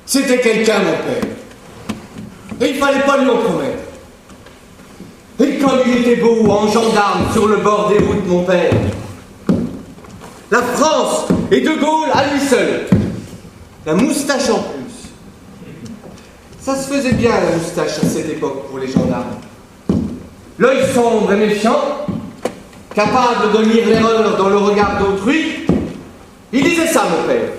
C'était quelqu'un, mon père. Et il fallait pas lui en promettre. Et comme il était beau en gendarme sur le bord des routes, mon père. La France et De Gaulle à lui seul. La moustache en plus. Ça se faisait bien, la moustache, à cette époque, pour les gendarmes. L'œil sombre et méfiant, capable de lire l'erreur dans le regard d'autrui. Il disait ça, mon père.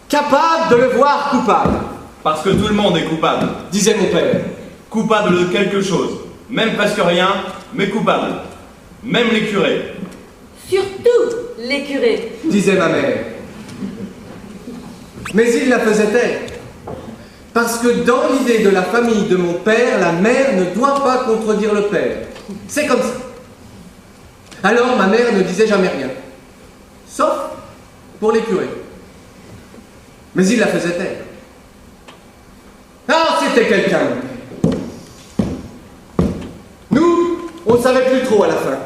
Capable de le voir coupable. Parce que tout le monde est coupable. Disait mon père. Coupable de quelque chose. Même presque rien, mais coupable. Même les curés. Surtout les curés. Disait ma mère. Mais il la faisait taire. Parce que dans l'idée de la famille de mon père, la mère ne doit pas contredire le père. C'est comme ça. Alors ma mère ne disait jamais rien. Sauf pour les curés. Mais il la faisait taire. Ah, c'était quelqu'un, mon père. Nous, on ne savait plus trop à la fin.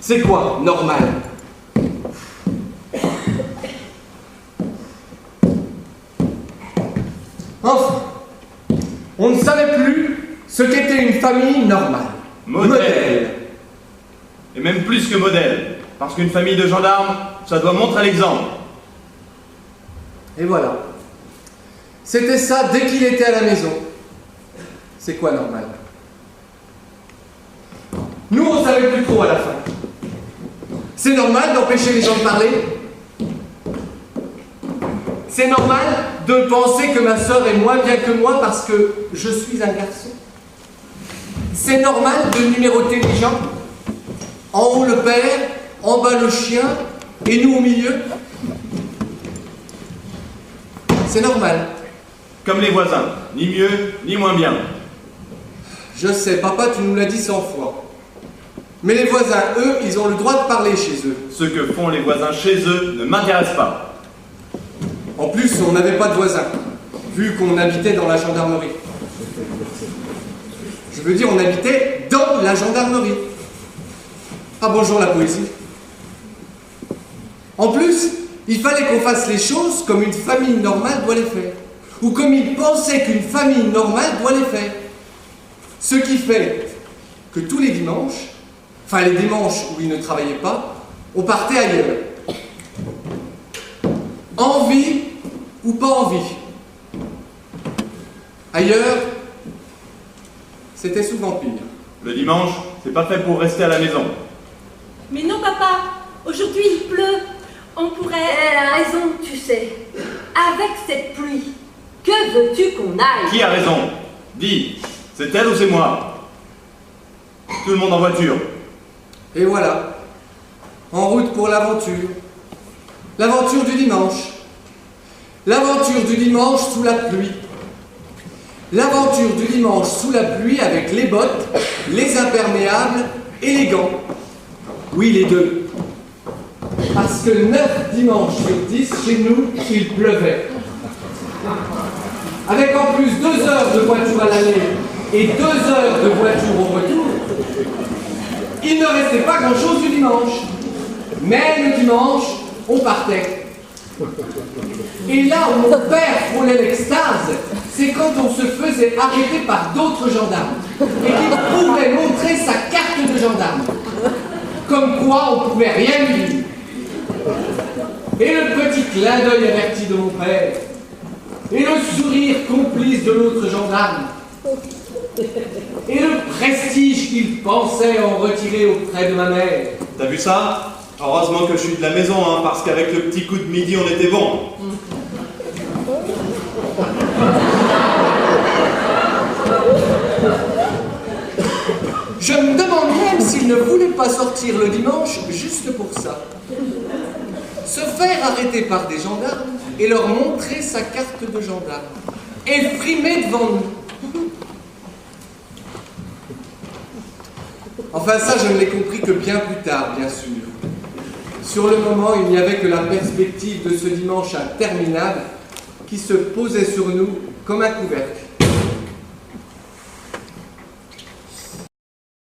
C'est quoi, normal? Enfin, on ne savait plus ce qu'était une famille normale. Modèle. Et même plus que modèle. Parce qu'une famille de gendarmes, ça doit montrer l'exemple. Et voilà. C'était ça dès qu'il était à la maison. C'est quoi normal? Nous, on ne savait plus trop à la fin. C'est normal d'empêcher les gens de parler? C'est normal de penser que ma sœur est moins bien que moi parce que je suis un garçon? C'est normal de numéroter les gens? En haut le père, en bas le chien, et nous au milieu? C'est normal. Comme les voisins, ni mieux, ni moins bien. Je sais, papa, tu nous l'as dit 100 fois. Mais les voisins, eux, ils ont le droit de parler chez eux. Ce que font les voisins chez eux ne m'intéresse pas. En plus, on n'avait pas de voisins, vu qu'on habitait dans la gendarmerie. Je veux dire, on habitait dans la gendarmerie. Ah, bonjour la poésie. En plus, il fallait qu'on fasse les choses comme une famille normale doit les faire. Ou comme ils pensaient qu'une famille normale doit les faire. Ce qui fait que tous les dimanches, enfin les dimanches où ils ne travaillaient pas, on partait ailleurs. Envie ou pas envie. Ailleurs, c'était souvent pire. Le dimanche, c'est pas fait pour rester à la maison. Mais non, papa. Aujourd'hui, il pleut. On pourrait... Elle a raison, tu sais. Avec cette pluie, que veux-tu qu'on aille? Qui a raison? Dis, c'est elle ou c'est moi? Tout le monde en voiture. Et voilà, en route pour l'aventure. L'aventure du dimanche. L'aventure du dimanche sous la pluie. L'aventure du dimanche sous la pluie avec les bottes, les imperméables et les gants. Oui, les deux. Parce que 9 dimanches sur 10, chez nous, il pleuvait. Avec en plus 2 heures de voiture à l'aller et 2 heures de voiture au retour, il ne restait pas grand-chose du dimanche. Mais le dimanche, on partait. Et là où mon père frôlait l'extase, c'est quand on se faisait arrêter par d'autres gendarmes et qu'il pouvait montrer sa carte de gendarme. Comme quoi on pouvait rien lui dire. Et le petit clin d'œil averti de mon père. Et le sourire complice de l'autre gendarme. Et le prestige qu'il pensait en retirer auprès de ma mère. T'as vu ça? Heureusement que je suis de la maison, hein, parce qu'avec le petit coup de midi, on était bon. Je me demande même s'il ne voulait pas sortir le dimanche juste pour ça. Se faire arrêter par des gendarmes et leur montrer sa carte de gendarme. Et frimer devant nous. Enfin ça, je ne l'ai compris que bien plus tard, bien sûr. Sur le moment, il n'y avait que la perspective de ce dimanche interminable qui se posait sur nous comme un couvercle.